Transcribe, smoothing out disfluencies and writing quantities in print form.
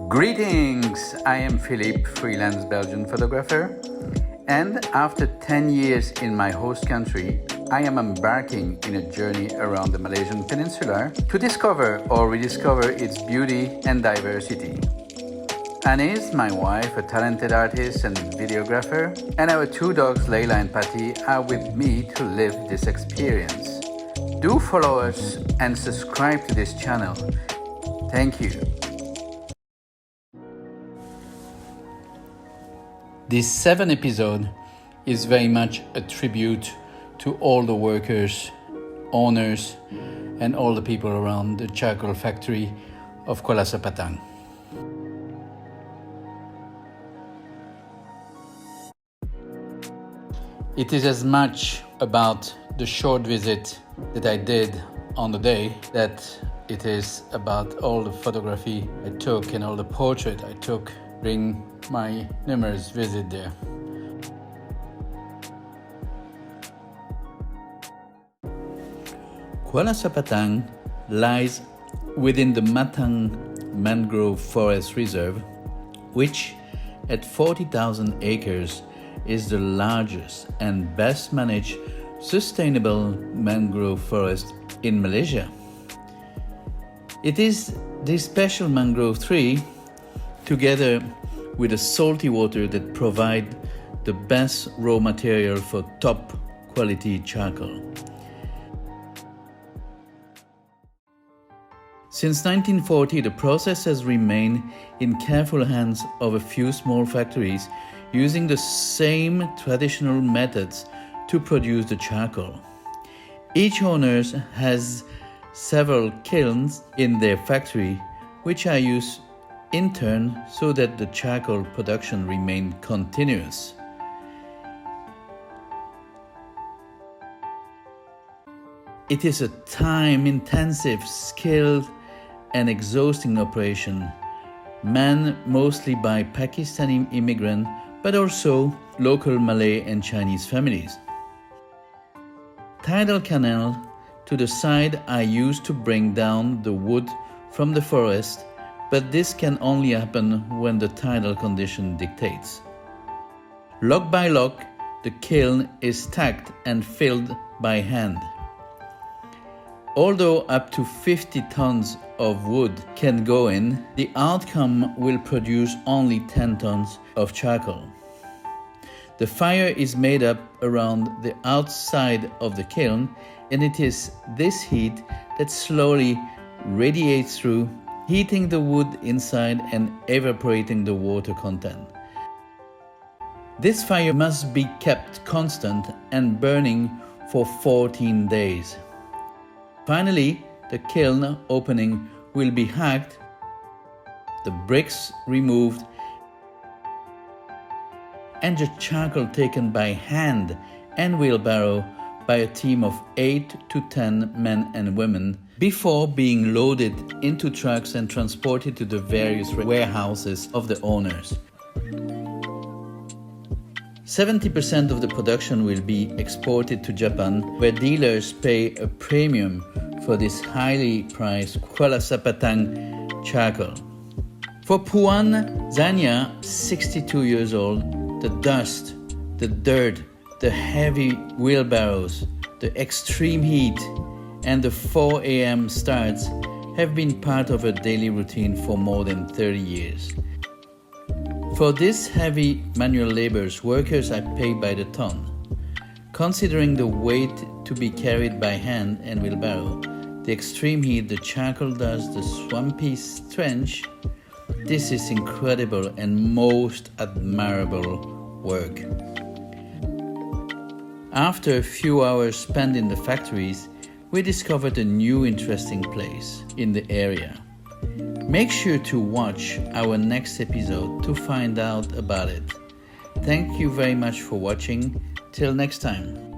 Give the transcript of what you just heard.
Greetings! I am Philippe, freelance Belgian photographer, and after 10 years in my host country, I am embarking in a journey around the Malaysian peninsula to discover or rediscover its beauty and diversity. Anne is my wife, a talented artist and videographer, and our two dogs, Layla and Patty, are with me to live this experience. Do follow us and subscribe to this channel. Thank you. This 7th episode is very much a tribute to all the workers, owners, and all the people around the charcoal factory of Kuala Sepetang. It is as much about the short visit that I did on the day that it is about all the photography I took and all the portrait I took during my numerous visits there. Kuala Sepetang lies within the Matang Mangrove Forest Reserve, which at 40,000 acres is the largest and best managed sustainable mangrove forest in Malaysia. It is this special mangrove tree, together with the salty water, that provide the best raw material for top quality charcoal. Since 1940, the process has remained in careful hands of a few small factories using the same traditional methods to produce the charcoal. Each owner has several kilns in their factory, which are used in turn so that the charcoal production remains continuous. It is a time-intensive, skilled, and exhausting operation, manned mostly by Pakistani immigrants, but also local Malay and Chinese families. Tidal canals to the side are used to bring down the wood from the forest, but this can only happen when the tidal condition dictates. Log by log, the kiln is stacked and filled by hand. Although up to 50 tons of wood can go in, the outcome will produce only 10 tons of charcoal. The fire is made up around the outside of the kiln, and it is this heat that slowly radiates through, heating the wood inside and evaporating the water content. This fire must be kept constant and burning for 14 days. Finally, the kiln opening will be hacked, the bricks removed, and the charcoal taken by hand and wheelbarrow by a team of 8 to 10 men and women before being loaded into trucks and transported to the various warehouses of the owners. 70% of the production will be exported to Japan, where dealers pay a premium for this highly priced Kuala Sepetang charcoal. For Puan Zanya, 62 years old, the dust, the dirt, the heavy wheelbarrows, the extreme heat, and the 4 a.m. starts have been part of her daily routine for more than 30 years. For this heavy manual labor, workers are paid by the ton. Considering the weight to be carried by hand and wheelbarrow, the extreme heat, the charcoal dust, the swampy stench, this is incredible and most admirable work. After a few hours spent in the factories, we discovered a new interesting place in the area. Make sure to watch our next episode to find out about it. Thank you very much for watching. Till next time.